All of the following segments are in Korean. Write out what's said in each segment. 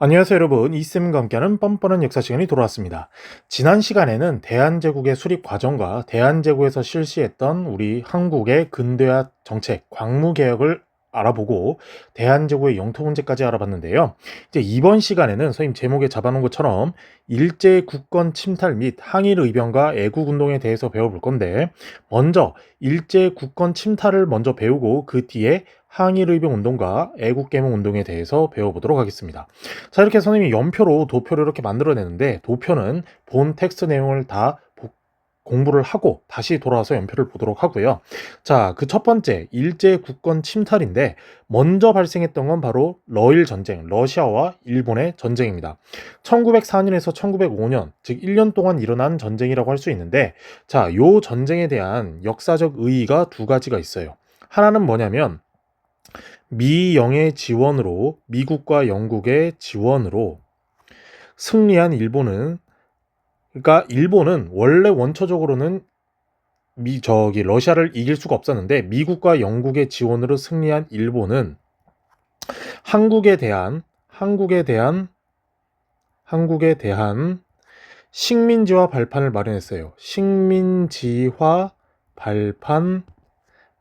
안녕하세요 여러분, 이쌤과 함께하는 뻔뻔한 역사 시간이 돌아왔습니다. 지난 시간에는 대한제국의 수립 과정과 대한제국에서 실시했던 우리 한국의 근대화 정책, 광무개혁을 알아보고 대한제국의 영토 문제까지 알아봤는데요. 이제 이번 시간에는 선생님 제목에 잡아놓은 것처럼 일제 국권 침탈 및 항일 의병과 애국운동에 대해서 배워볼 건데, 먼저 일제 국권 침탈을 먼저 배우고 그 뒤에 항일 의병 운동과 애국개몽 운동에 대해서 배워보도록 하겠습니다. 자, 이렇게 선생님이 연표로 도표를 이렇게 만들어내는데, 도표는 본 텍스트 내용을 다 공부를 하고 다시 돌아와서 연표를 보도록 하고요. 자, 그 첫 번째 일제 국권 침탈인데, 먼저 발생했던 건 바로 러일 전쟁, 러시아와 일본의 전쟁입니다. 1904년에서 1905년, 즉 1년 동안 일어난 전쟁이라고 할 수 있는데, 자, 요 전쟁에 대한 역사적 의의가 두 가지가 있어요. 하나는 뭐냐면, 미국과 영국의 지원으로 승리한 일본은, 그러니까 일본은 원래 원초적으로는 러시아를 이길 수가 없었는데, 미국과 영국의 지원으로 승리한 일본은 한국에 대한 식민지화 발판을 마련했어요. 식민지화 발판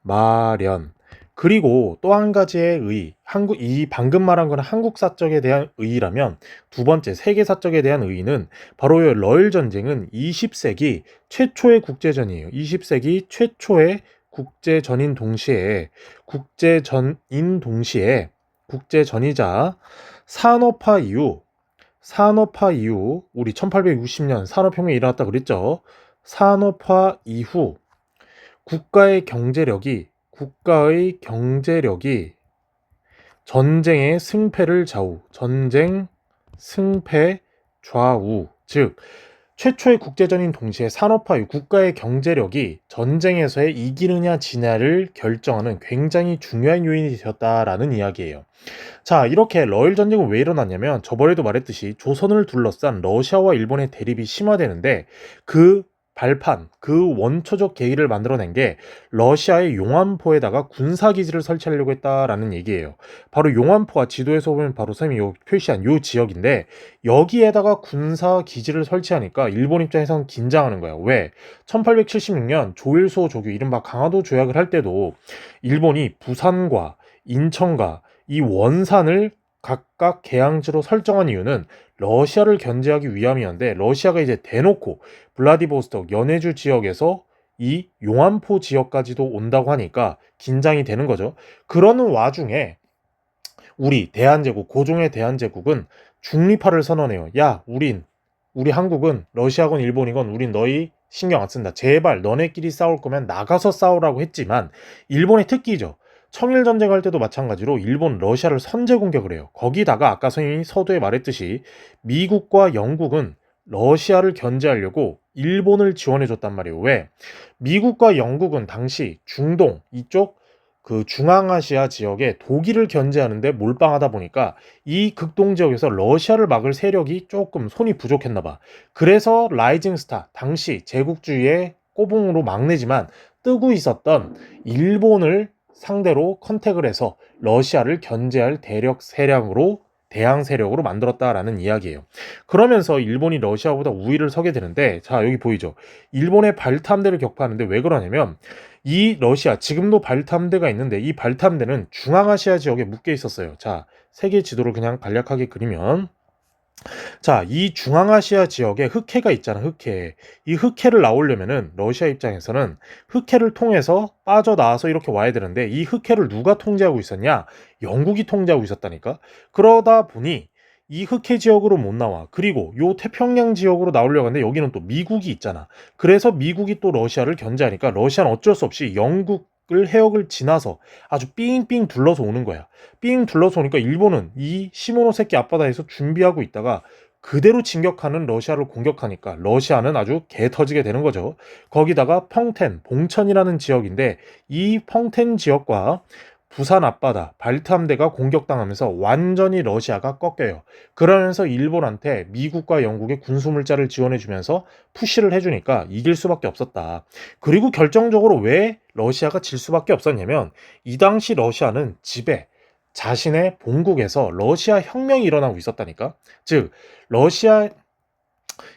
마련. 그리고 또 한 가지의 이 방금 말한 거는 한국 사적에 대한 의의라면, 두 번째 세계 사적에 대한 의의는 바로 이 러일 전쟁은 20세기 최초의 국제전이에요. 20세기 최초의 국제전이자 산업화 이후 우리 1860년 산업혁명이 일어났다 그랬죠. 산업화 이후 국가의 경제력이 전쟁의 승패 좌우, 즉 최초의 국제전인 동시에 산업화 이후 국가의 경제력이 전쟁에서의 이기느냐 지냐를 결정하는 굉장히 중요한 요인이 되었다라는 이야기예요. 자, 이렇게 러일 전쟁은 왜 일어났냐면, 저번에도 말했듯이 조선을 둘러싼 러시아와 일본의 대립이 심화되는데, 그 원초적 계기를 만들어낸 게 러시아의 용안포에다가 군사기지를 설치하려고 했다라는 얘기예요. 바로 용안포가 지도에서 보면 바로 선생님이 요 표시한 요 지역인데, 여기에다가 군사기지를 설치하니까 일본 입장에서는 긴장하는 거예요. 왜? 1876년 조일소 조교, 이른바 강화도 조약을 할 때도 일본이 부산과 인천과 이 원산을 각각 개항지로 설정한 이유는 러시아를 견제하기 위함이었는데, 러시아가 이제 대놓고 블라디보스톡, 연해주 지역에서 이 용안포 지역까지도 온다고 하니까 긴장이 되는 거죠. 그러는 와중에 우리 대한제국, 고종의 대한제국은 중립화를 선언해요. 야, 우리 한국은 러시아건 일본이건 우린 너희 신경 안 쓴다. 제발 너네끼리 싸울 거면 나가서 싸우라고 했지만, 일본의 특기죠. 청일전쟁 할 때도 마찬가지로 일본, 러시아를 선제 공격을 해요. 거기다가 아까 선생님이 서두에 말했듯이 미국과 영국은 러시아를 견제하려고 일본을 지원해줬단 말이에요. 왜? 미국과 영국은 당시 중동 이쪽 그 중앙아시아 지역에 독일을 견제하는데 몰빵하다 보니까 이 극동 지역에서 러시아를 막을 세력이 조금 손이 부족했나 봐. 그래서 라이징 스타, 당시 제국주의의 꼬붕으로 막내지만 뜨고 있었던 일본을 상대로 컨택을 해서 러시아를 견제할 대항 세력으로 만들었다라는 이야기예요. 그러면서 일본이 러시아보다 우위를 서게 되는데, 자, 여기 보이죠? 일본의 발탐대를 격파하는데 왜 그러냐면, 이 러시아, 지금도 발탐대가 있는데 이 발탐대는 중앙아시아 지역에 묶여 있었어요. 자, 세계 지도를 그냥 간략하게 그리면, 자, 이 중앙아시아 지역에 흑해가 있잖아, 흑해. 이 흑해를 나오려면은 러시아 입장에서는 흑해를 통해서 빠져나와서 이렇게 와야 되는데, 이 흑해를 누가 통제하고 있었냐? 영국이 통제하고 있었다니까? 그러다 보니 이 흑해 지역으로 못 나와. 그리고 요 태평양 지역으로 나오려고 하는데 여기는 또 미국이 있잖아. 그래서 미국이 또 러시아를 견제하니까 러시아는 어쩔 수 없이 영국을 해역을 지나서 아주 삥삥 둘러서 오는 거야. 삥 둘러서 오니까 일본은 이 시모노세키 앞바다에서 준비하고 있다가 그대로 진격하는 러시아를 공격하니까 러시아는 아주 개 터지게 되는 거죠. 거기다가 봉천이라는 지역인데, 이 펑텐 지역과 부산 앞바다, 발트함대가 공격당하면서 완전히 러시아가 꺾여요. 그러면서 일본한테 미국과 영국의 군수물자를 지원해주면서 푸시를 해주니까 이길 수밖에 없었다. 그리고 결정적으로 왜 러시아가 질 수밖에 없었냐면, 이 당시 러시아는 자신의 본국에서 러시아 혁명이 일어나고 있었다니까. 즉 러시아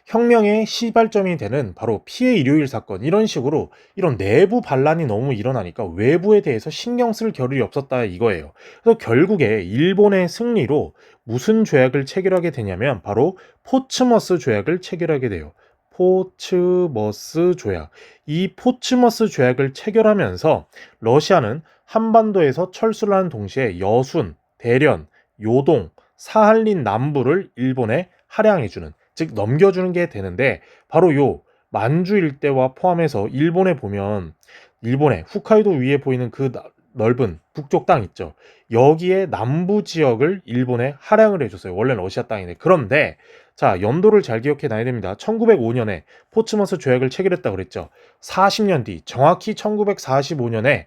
혁명의 시발점이 되는 바로 피해 일요일 사건, 이런 식으로 이런 내부 반란이 너무 일어나니까 외부에 대해서 신경 쓸 겨를이 없었다 이거예요. 그래서 결국에 일본의 승리로 무슨 조약을 체결하게 되냐면 바로 포츠머스 조약을 체결하게 돼요. 포츠머스 조약. 이 포츠머스 조약을 체결하면서 러시아는 한반도에서 철수를 하는 동시에 여순, 대련, 요동, 사할린 남부를 일본에 할양해주는, 즉 넘겨주는 게 되는데, 바로 요 만주 일대와 포함해서 일본에 보면 일본의 홋카이도 위에 보이는 그 넓은 북쪽 땅 있죠. 여기에 남부 지역을 일본에 할양을 해줬어요. 원래 러시아 땅인데. 그런데 자, 연도를 잘 기억해 놔야 됩니다. 1905년에 포츠머스 조약을 체결했다 그랬죠. 40년 뒤, 정확히 1945년에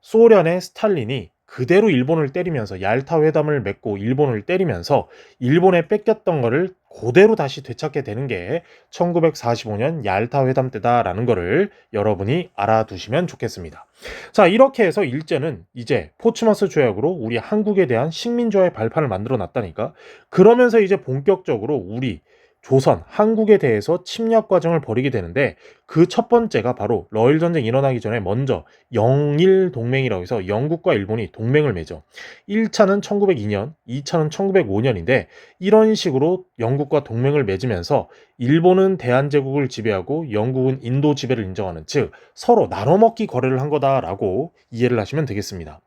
소련의 스탈린이 그대로 일본을 때리면서 얄타 회담을 맺고 일본을 때리면서 일본에 뺏겼던 거를 그대로 다시 되찾게 되는 게 1945년 얄타 회담 때다라는 거를 여러분이 알아두시면 좋겠습니다. 자, 이렇게 해서 일제는 이제 포츠머스 조약으로 우리 한국에 대한 식민조의 발판을 만들어 놨다니까. 그러면서 이제 본격적으로 우리 조선, 한국에 대해서 침략 과정을 벌이게 되는데, 그 첫 번째가 바로 러일 전쟁 일어나기 전에 먼저 영일 동맹이라고 해서 영국과 일본이 동맹을 맺어. 1차는 1902년, 2차는 1905년인데 이런 식으로 영국과 동맹을 맺으면서 일본은 대한제국을 지배하고 영국은 인도 지배를 인정하는, 즉 서로 나눠먹기 거래를 한 거다라고 이해를 하시면 되겠습니다.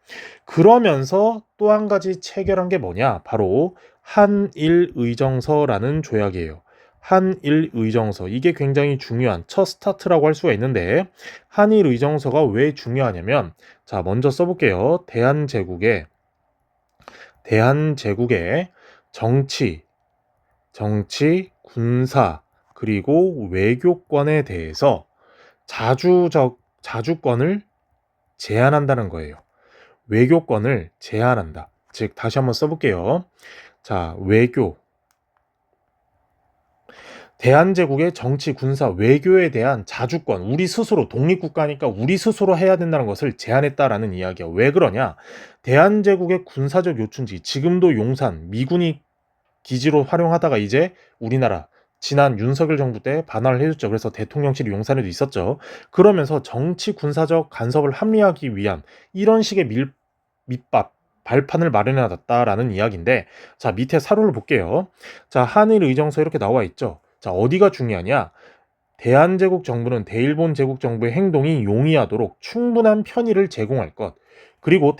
그러면서 또 한 가지 체결한 게 뭐냐? 바로 한일의정서라는 조약이에요. 한일의정서, 이게 굉장히 중요한 첫 스타트라고 할 수가 있는데, 한일의정서가 왜 중요하냐면, 자 먼저 써볼게요. 대한제국의 정치, 군사, 그리고 외교권에 대해서 자주권을 제한한다는 거예요. 외교권을 제한한다. 즉 다시 한번 써볼게요. 자, 대한제국의 정치, 군사, 외교에 대한 자주권, 우리 스스로 독립국가니까 우리 스스로 해야 된다는 것을 제안했다라는 이야기야. 왜 그러냐? 대한제국의 군사적 요충지, 지금도 용산, 미군이 기지로 활용하다가 이제 우리나라 지난 윤석열 정부 때 반환을 해줬죠. 그래서 대통령실이 용산에도 있었죠. 그러면서 정치 군사적 간섭을 합리화하기 위한 이런 식의 밑밥 발판을 마련해놨다라는 이야기인데, 자 밑에 사료를 볼게요. 자, 한일 의정서 이렇게 나와 있죠. 자, 어디가 중요하냐? 대한제국 정부는 대일본 제국 정부의 행동이 용이하도록 충분한 편의를 제공할 것. 그리고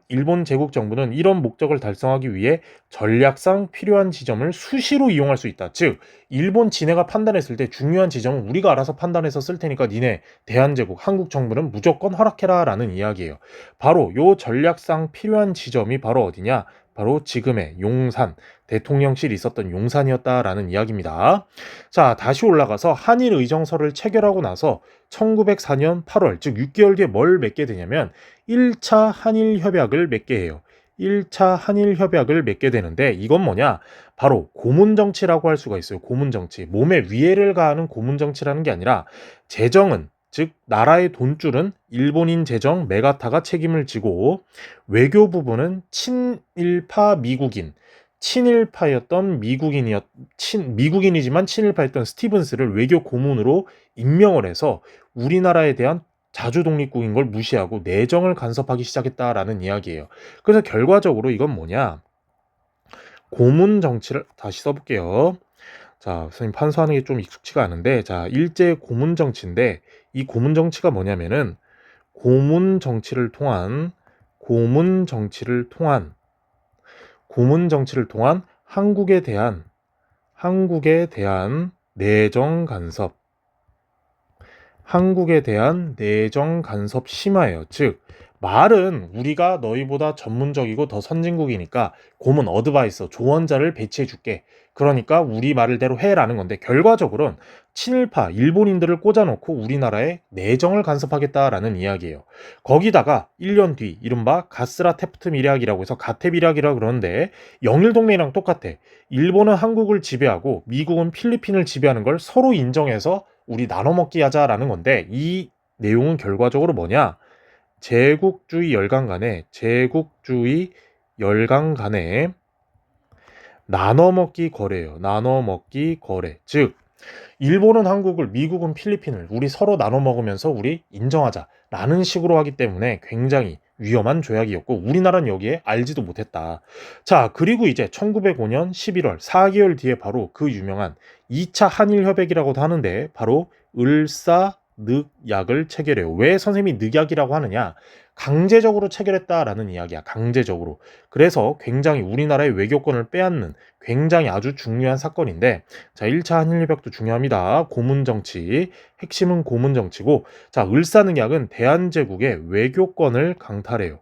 일본 제국 정부는 이런 목적을 달성하기 위해 전략상 필요한 지점을 수시로 이용할 수 있다. 즉, 일본 지네가 판단했을 때 중요한 지점은 우리가 알아서 판단해서 쓸 테니까 니네 대한제국, 한국 정부는 무조건 허락해라 라는 이야기예요. 바로 요 전략상 필요한 지점이 바로 어디냐? 바로 지금의 용산, 대통령실이 있었던 용산이었다라는 이야기입니다. 자, 다시 올라가서 한일 의정서를 체결하고 나서 1904년 8월, 즉 6개월 뒤에 뭘 맺게 되냐면 1차 한일 협약을 맺게 해요. 1차 한일 협약을 맺게 되는데, 이건 뭐냐? 바로 고문 정치라고 할 수가 있어요. 고문 정치. 몸에 위해를 가하는 고문 정치라는 게 아니라, 재정은, 즉 나라의 돈줄은 일본인 재정 메가타가 책임을 지고, 외교 부분은 친일파 미국인, 친일파였던 미국인이지만 친일파였던 스티븐스를 외교 고문으로 임명을 해서 우리나라에 대한 자주 독립국인 걸 무시하고 내정을 간섭하기 시작했다라는 이야기예요. 그래서 결과적으로 이건 뭐냐? 고문 정치를 다시 써볼게요. 자, 선생님 판서하는 게 좀 익숙치가 않은데, 자, 일제 고문 정치인데, 이 고문 정치가 뭐냐면은 고문 정치를 통한 한국에 대한 내정 간섭 심화예요. 즉 말은 우리가 너희보다 전문적이고 더 선진국이니까 고문 어드바이서 조언자를 배치해 줄게. 그러니까 우리 말대로 해라는 건데, 결과적으로는 친일파 일본인들을 꽂아놓고 우리나라에 내정을 간섭하겠다라는 이야기예요. 거기다가 1년 뒤 이른바 가스라 테프트 밀약이라고 해서 가테 밀약이라 그러는데, 영일동맹이랑 똑같아. 일본은 한국을 지배하고 미국은 필리핀을 지배하는 걸 서로 인정해서 우리 나눠먹기 하자라는 건데, 이 내용은 결과적으로 뭐냐? 제국주의 열강 간의 제국주의 열강 간의 나눠먹기 거래예요. 나눠먹기 거래. 즉 일본은 한국을, 미국은 필리핀을 우리 서로 나눠 먹으면서 우리 인정하자라는 식으로 하기 때문에 굉장히 위험한 조약이었고 우리나라는 여기에 알지도 못했다. 자, 그리고 이제 1905년 11월 4개월 뒤에 바로 그 유명한 2차 한일협약이라고도 하는데 바로 을사늑약을 체결해요. 왜 선생님이 늑약이라고 하느냐? 강제적으로 체결했다라는 이야기야. 강제적으로. 그래서 굉장히 우리나라의 외교권을 빼앗는 굉장히 아주 중요한 사건인데, 자, 1차 한일협약도 중요합니다. 고문정치, 핵심은 고문정치고, 자, 을사늑약은 대한제국의 외교권을 강탈해요.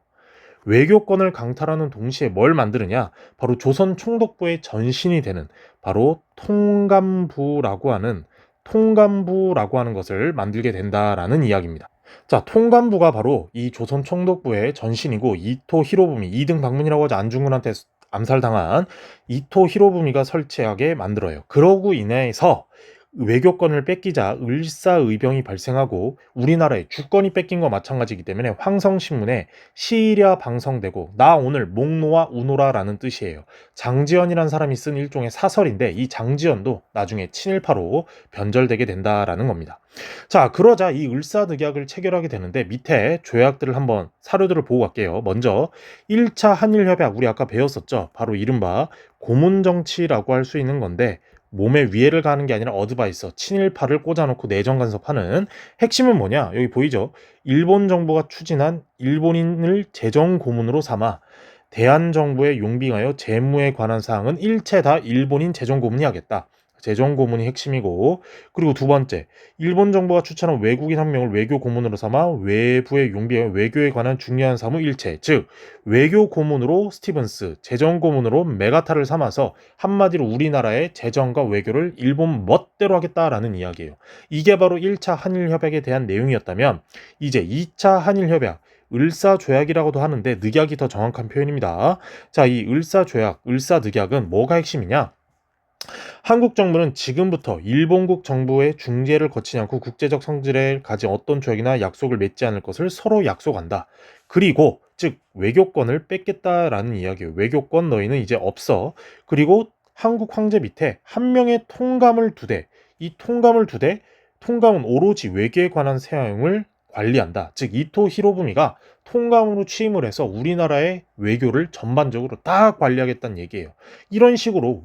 외교권을 강탈하는 동시에 뭘 만드느냐? 바로 조선 총독부의 전신이 되는 바로 통감부라고 하는 것을 만들게 된다라는 이야기입니다. 자, 통감부가 바로 이 조선 총독부의 전신이고 이토 히로부미 2등 방문이라고 하죠. 안중근한테 암살당한 이토 히로부미가 설치하게 만들어요. 그러고 인해서 외교권을 뺏기자 을사의병이 발생하고 우리나라의 주권이 뺏긴 거 마찬가지이기 때문에 황성신문에 시일야 방성되고 나 오늘 목 놓아 우노라라는 뜻이에요. 장지연이라는 사람이 쓴 일종의 사설인데 이 장지연도 나중에 친일파로 변절되게 된다라는 겁니다. 자, 그러자 이 을사늑약을 체결하게 되는데 밑에 조약들을 한번 사료들을 보고 갈게요. 먼저 1차 한일협약 우리 아까 배웠었죠. 바로 이른바 고문정치라고 할 수 있는 건데 몸에 위해를 가하는 게 아니라 어드바이서, 친일파를 꽂아놓고 내정 간섭하는 핵심은 뭐냐? 여기 보이죠? 일본 정부가 추진한 일본인을 재정 고문으로 삼아 대한 정부에 용빙하여 재무에 관한 사항은 일체 다 일본인 재정 고문이 하겠다. 재정 고문이 핵심이고, 그리고 두 번째, 일본 정부가 추천한 외국인 한 명을 외교 고문으로 삼아 외부에 용빙하여 외교에 관한 중요한 사무 일체, 즉 외교 고문으로 스티븐스, 재정 고문으로 메가타를 삼아서 한마디로 우리나라의 재정과 외교를 일본 멋대로 하겠다라는 이야기예요. 이게 바로 1차 한일협약에 대한 내용이었다면 이제 2차 한일협약 을사조약이라고도 하는데 늑약이 더 정확한 표현입니다. 자, 이 을사조약, 을사늑약은 뭐가 핵심이냐? 한국 정부는 지금부터 일본국 정부의 중재를 거치지 않고 국제적 성질을 가진 어떤 조약이나 약속을 맺지 않을 것을 서로 약속한다. 그리고 즉 외교권을 뺏겠다라는 이야기예요. 외교권 너희는 이제 없어. 그리고 한국 황제 밑에 한 명의 통감을 두되 이 통감을 두되 통감은 오로지 외교에 관한 사항을 관리한다. 즉 이토 히로부미가 통감으로 취임을 해서 우리나라의 외교를 전반적으로 다 관리하겠다는 얘기예요. 이런 식으로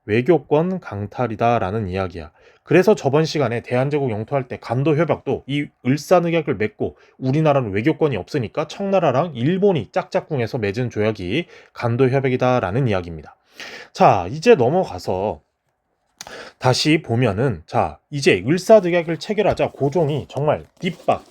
외교권 강탈이다라는 이야기야. 그래서 저번 시간에 대한제국 영토할 때 간도 협약도 이 을사늑약을 맺고 우리나라는 외교권이 없으니까 청나라랑 일본이 짝짝꿍해서 맺은 조약이 간도 협약이다라는 이야기입니다. 자, 이제 넘어가서 다시 보면은 자 이제 을사늑약을 체결하자 고종이 정말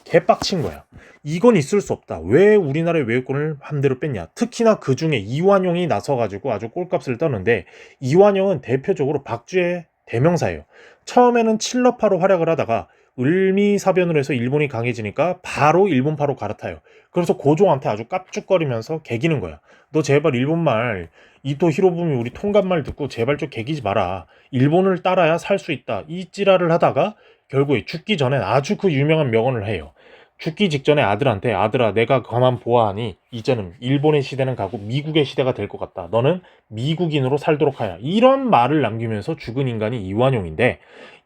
개빡친 거야. 이건 있을 수 없다. 왜 우리나라의 외교권을 함대로 뺐냐. 특히나 그중에 이완용이 나서가지고 아주 꼴값을 떠는데 이완용은 대표적으로 박쥐의 대명사예요. 처음에는 칠러파로 활약을 하다가 을미사변으로 해서 일본이 강해지니까 바로 일본파로 갈아타요. 그래서 고종한테 아주 깝죽거리면서 개기는 거야. 너 제발 일본말 이토 히로부미 우리 통감말 듣고 제발 좀 개기지 마라. 일본을 따라야 살 수 있다. 이 찌라를 하다가 결국에 죽기 전에 아주 그 유명한 명언을 해요. 죽기 직전에 아들한테 아들아 내가 가만 보아하니 이제는 일본의 시대는 가고 미국의 시대가 될 것 같다. 너는 미국인으로 살도록 하야. 이런 말을 남기면서 죽은 인간이 이완용인데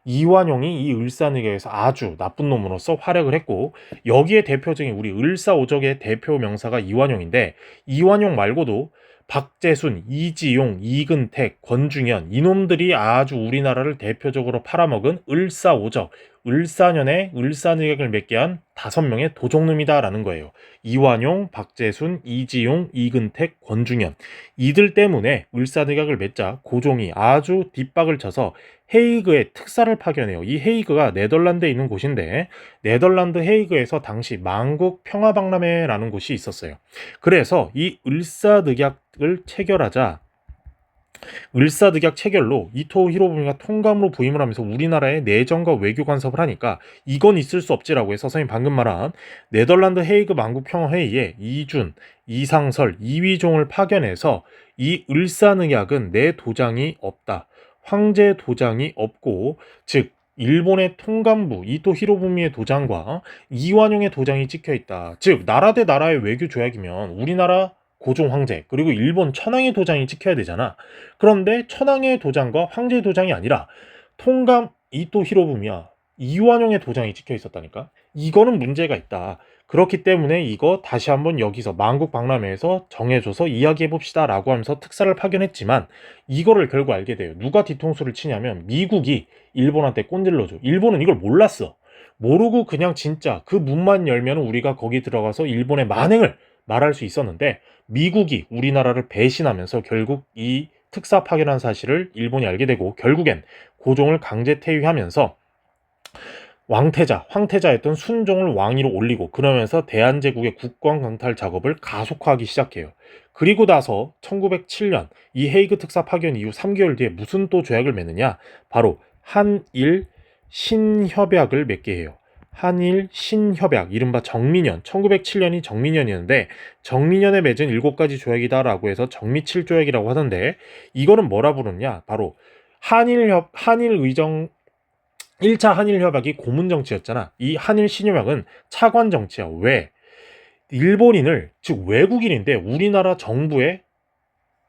이완용이 이 을사늑약에서 아주 나쁜 놈으로서 활약을 했고 여기에 대표적인 우리 을사오적의 대표 명사가 이완용인데 이완용 말고도 박재순, 이지용, 이근택, 권중현 이놈들이 아주 우리나라를 대표적으로 팔아먹은 을사오적, 을사년에 을사늑약을 맺게 한 5명의 도적놈이다라는 거예요. 이완용, 박재순, 이지용, 이근택, 권중현 이들 때문에 을사늑약을 맺자 고종이 아주 뒷박을 쳐서 헤이그에 특사를 파견해요. 이 헤이그가 네덜란드에 있는 곳인데 네덜란드 헤이그에서 당시 만국 평화박람회라는 곳이 있었어요. 그래서 이 을사늑약을 체결하자 을사늑약 체결로 이토 히로부미가 통감으로 부임을 하면서 우리나라의 내정과 외교 간섭을 하니까 이건 있을 수 없지라고 해서 선생님 방금 말한 네덜란드 헤이그 만국평화회의에 이준, 이상설, 이위종을 파견해서 이 을사늑약은 내 도장이 없다. 황제 도장이 없고 즉 일본의 통감부 이토 히로부미의 도장과 이완용의 도장이 찍혀 있다. 즉 나라 대 나라의 외교 조약이면 우리나라 고종 황제 그리고 일본 천황의 도장이 찍혀야 되잖아. 그런데 천황의 도장과 황제의 도장이 아니라 통감 이토 히로부미야 이완용의 도장이 찍혀 있었다니까. 이거는 문제가 있다. 그렇기 때문에 이거 다시 한번 여기서 만국박람회에서 정해줘서 이야기해봅시다 라고 하면서 특사를 파견했지만 이거를 결국 알게 돼요. 누가 뒤통수를 치냐면 미국이 일본한테 꼰질러줘. 일본은 이걸 몰랐어. 모르고 그냥 진짜 그 문만 열면 우리가 거기 들어가서 일본의 만행을 말할 수 있었는데 미국이 우리나라를 배신하면서 결국 이 특사 파견한 사실을 일본이 알게 되고 결국엔 고종을 강제 퇴위하면서 황태자였던 순종을 왕위로 올리고 그러면서 대한제국의 국권 강탈 작업을 가속화하기 시작해요. 그리고 나서 1907년 이 헤이그 특사 파견 이후 3개월 뒤에 무슨 또 조약을 맺느냐? 바로 한일 신협약을 맺게 해요. 한일 신협약, 이른바 정민연, 1907년이 정민연이었는데 정민연에 맺은 7가지 조약이다라고 해서 정미칠조약이라고 하던데 이거는 뭐라 부르냐? 바로 한일의정 1차 한일 협약이 고문 정치였잖아. 이 한일 신협약은 차관 정치야. 왜? 일본인을, 즉 외국인인데 우리나라 정부의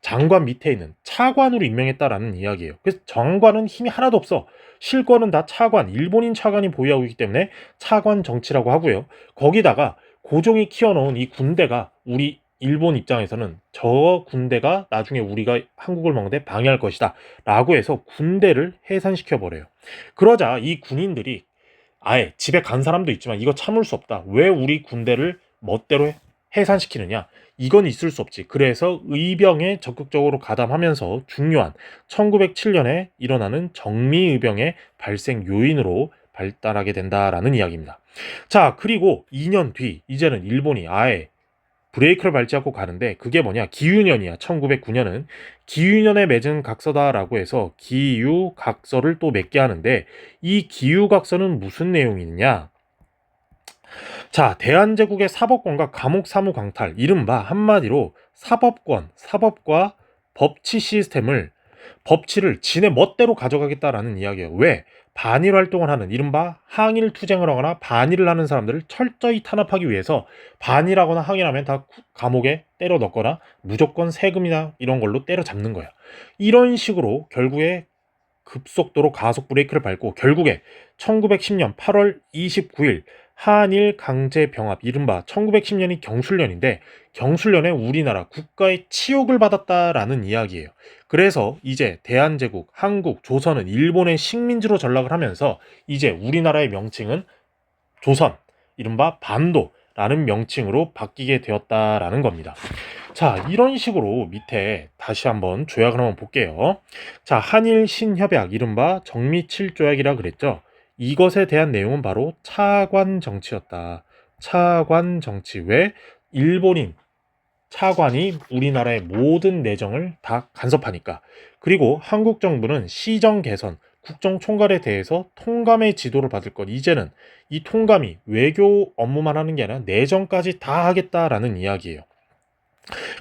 장관 밑에 있는 차관으로 임명했다라는 이야기예요. 그래서 장관은 힘이 하나도 없어. 실권은 다 차관, 일본인 차관이 보유하고 있기 때문에 차관 정치라고 하고요. 거기다가 고종이 키워놓은 이 군대가 우리 일본 입장에서는 저 군대가 나중에 우리가 한국을 먹는데 방해할 것이다 라고 해서 군대를 해산시켜버려요. 그러자 이 군인들이 아예 집에 간 사람도 있지만 이거 참을 수 없다. 왜 우리 군대를 멋대로 해산시키느냐? 이건 있을 수 없지. 그래서 의병에 적극적으로 가담하면서 중요한 1907년에 일어나는 정미의병의 발생 요인으로 발달하게 된다라는 이야기입니다. 자, 그리고 2년 뒤 이제는 일본이 아예 브레이크를 밟지 않고 가는데 그게 뭐냐? 기유년이야. 1909년은 기유년에 맺은 각서다라고 해서 기유각서를 또 맺게 하는데 이 기유각서는 무슨 내용이냐? 자, 대한제국의 사법권과 감옥 사무 강탈, 이른바 한마디로 사법과 법치 시스템을 법치를 지네 멋대로 가져가겠다라는 이야기예요. 왜? 반일 활동을 하는 이른바 항일 투쟁을 하거나 반일을 하는 사람들을 철저히 탄압하기 위해서 반일하거나 항일하면 다 감옥에 때려 넣거나 무조건 세금이나 이런 걸로 때려잡는 거야. 이런 식으로 결국에 급속도로 가속 브레이크를 밟고 결국에 1910년 8월 29일 한일 강제 병합, 이른바 1910년이 경술련인데 경술련에 우리나라 국가의 치욕을 받았다라는 이야기예요. 그래서 이제 대한제국, 한국, 조선은 일본의 식민지로 전락을 하면서 이제 우리나라의 명칭은 조선, 이른바 반도라는 명칭으로 바뀌게 되었다라는 겁니다. 자, 이런 식으로 밑에 다시 한번 조약을 한번 볼게요. 자, 한일 신협약, 이른바 정미칠조약이라 그랬죠. 이것에 대한 내용은 바로 차관 정치였다. 차관 정치. 왜? 일본인 차관이 우리나라의 모든 내정을 다 간섭하니까. 그리고 한국 정부는 시정 개선, 국정 총괄에 대해서 통감의 지도를 받을 것. 이제는 이 통감이 외교 업무만 하는 게 아니라 내정까지 다 하겠다라는 이야기예요.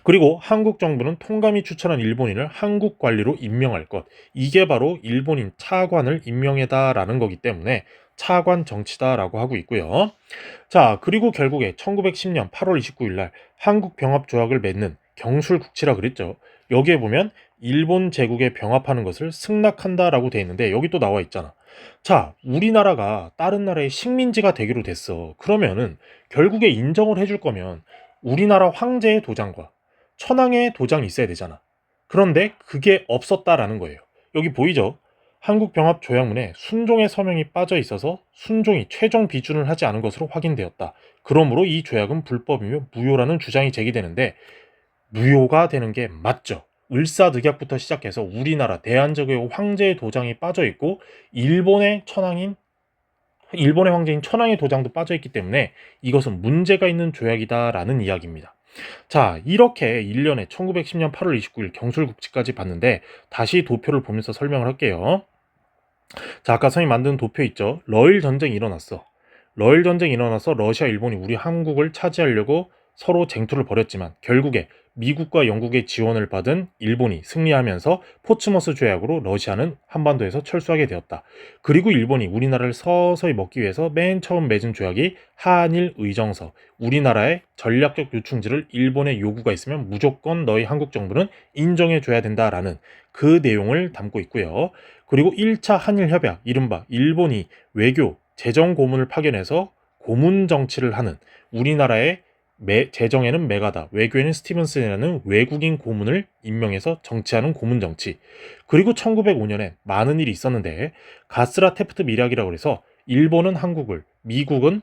그리고 한국 정부는 통감이 추천한 일본인을 한국 관리로 임명할 것. 이게 바로 일본인 차관을 임명해다라는 거기 때문에 차관 정치다라고 하고 있고요. 자, 그리고 결국에 1910년 8월 29일 날 한국 병합 조약을 맺는 경술국치라 그랬죠. 여기에 보면 일본 제국에 병합하는 것을 승낙한다라고 돼 있는데 여기 또 나와 있잖아. 자, 우리나라가 다른 나라의 식민지가 되기로 됐어. 그러면은 결국에 인정을 해줄 거면 우리나라 황제의 도장과 천황의 도장이 있어야 되잖아. 그런데 그게 없었다라는 거예요. 여기 보이죠? 한국병합 조약문에 순종의 서명이 빠져 있어서 순종이 최종 비준을 하지 않은 것으로 확인되었다. 그러므로 이 조약은 불법이며 무효라는 주장이 제기되는데 무효가 되는 게 맞죠. 을사늑약부터 시작해서 우리나라 대한제국의 황제의 도장이 빠져 있고 일본의 황제인 천황의 도장도 빠져 있기 때문에 이것은 문제가 있는 조약이다라는 이야기입니다. 자, 이렇게 1년에 1910년 8월 29일 경술국치까지 봤는데 다시 도표를 보면서 설명을 할게요. 자, 아까 선생님 만든 도표 있죠? 러일 전쟁이 일어났어. 러일 전쟁이 일어나서 러시아, 일본이 우리 한국을 차지하려고 서로 쟁투를 벌였지만 결국에 미국과 영국의 지원을 받은 일본이 승리하면서 포츠머스 조약으로 러시아는 한반도에서 철수하게 되었다. 그리고 일본이 우리나라를 서서히 먹기 위해서 맨 처음 맺은 조약이 한일 의정서, 우리나라의 전략적 요충지를 일본의 요구가 있으면 무조건 너희 한국 정부는 인정해줘야 된다라는 그 내용을 담고 있고요. 그리고 1차 한일 협약, 이른바 일본이 외교, 재정 고문을 파견해서 고문 정치를 하는, 우리나라의 재정에는 메가다, 외교에는 스티븐슨이라는 외국인 고문을 임명해서 정치하는 고문 정치. 그리고 1905년에 많은 일이 있었는데 가스라 테프트 밀약이라고 해서 일본은 한국을, 미국은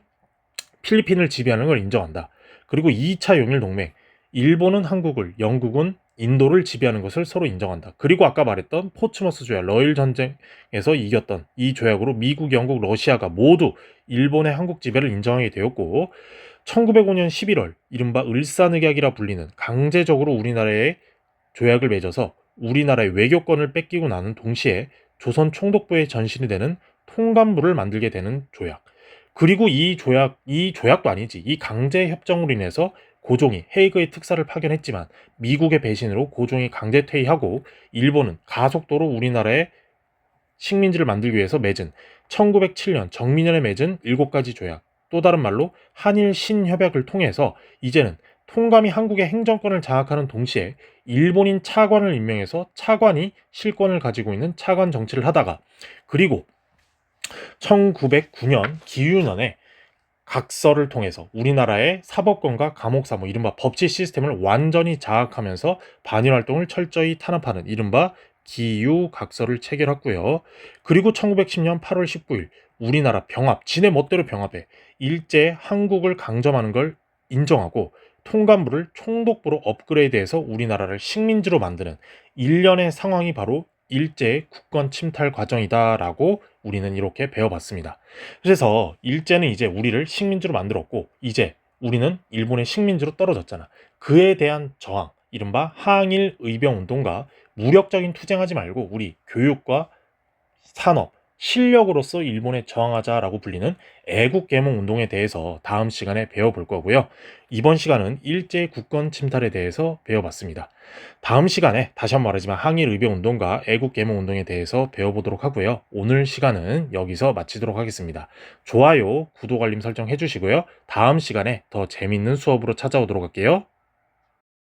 필리핀을 지배하는 걸 인정한다. 그리고 2차 용일 동맹, 일본은 한국을, 영국은 인도를 지배하는 것을 서로 인정한다. 그리고 아까 말했던 포츠머스 조약, 러일 전쟁에서 이겼던 이 조약으로 미국, 영국, 러시아가 모두 일본의 한국 지배를 인정하게 되었고, 1905년 11월 이른바 을사늑약이라 불리는, 강제적으로 우리나라에 조약을 맺어서 우리나라의 외교권을 뺏기고 나는 동시에 조선 총독부의 전신이 되는 통감부를 만들게 되는 조약. 그리고 이 조약도 아니지, 이 강제 협정으로 인해서 고종이 헤이그의 특사를 파견했지만 미국의 배신으로 고종이 강제 퇴위하고, 일본은 가속도로 우리나라의 식민지를 만들기 위해서 맺은 1907년 정민년에 맺은 7가지 조약, 또 다른 말로 한일 신협약을 통해서 이제는 통감이 한국의 행정권을 장악하는 동시에 일본인 차관을 임명해서 차관이 실권을 가지고 있는 차관 정치를 하다가, 그리고 1909년 기유년에 각서를 통해서 우리나라의 사법권과 감옥사무, 이른바 법치 시스템을 완전히 장악하면서 반일 활동을 철저히 탄압하는 이른바 기유각서를 체결했고요. 그리고 1910년 8월 19일 우리나라 병합, 지네 멋대로 병합해 일제 한국을 강점하는 걸 인정하고 통감부를 총독부로 업그레이드해서 우리나라를 식민지로 만드는 일련의 상황이 바로 일제의 국권 침탈 과정이다라고 우리는 이렇게 배워봤습니다. 그래서 일제는 이제 우리를 식민지로 만들었고 이제 우리는 일본의 식민지로 떨어졌잖아. 그에 대한 저항, 이른바 항일 의병 운동과 무력적인 투쟁하지 말고 우리 교육과 산업, 실력으로서 일본에 저항하자라고 불리는 애국계몽 운동에 대해서 다음 시간에 배워볼 거고요. 이번 시간은 일제 국권 침탈에 대해서 배워봤습니다. 다음 시간에 다시 한번 말하지만 항일 의병 운동과 애국계몽 운동에 대해서 배워보도록 하고요. 오늘 시간은 여기서 마치도록 하겠습니다. 좋아요, 구독, 알림 설정 해주시고요. 다음 시간에 더 재밌는 수업으로 찾아오도록 할게요.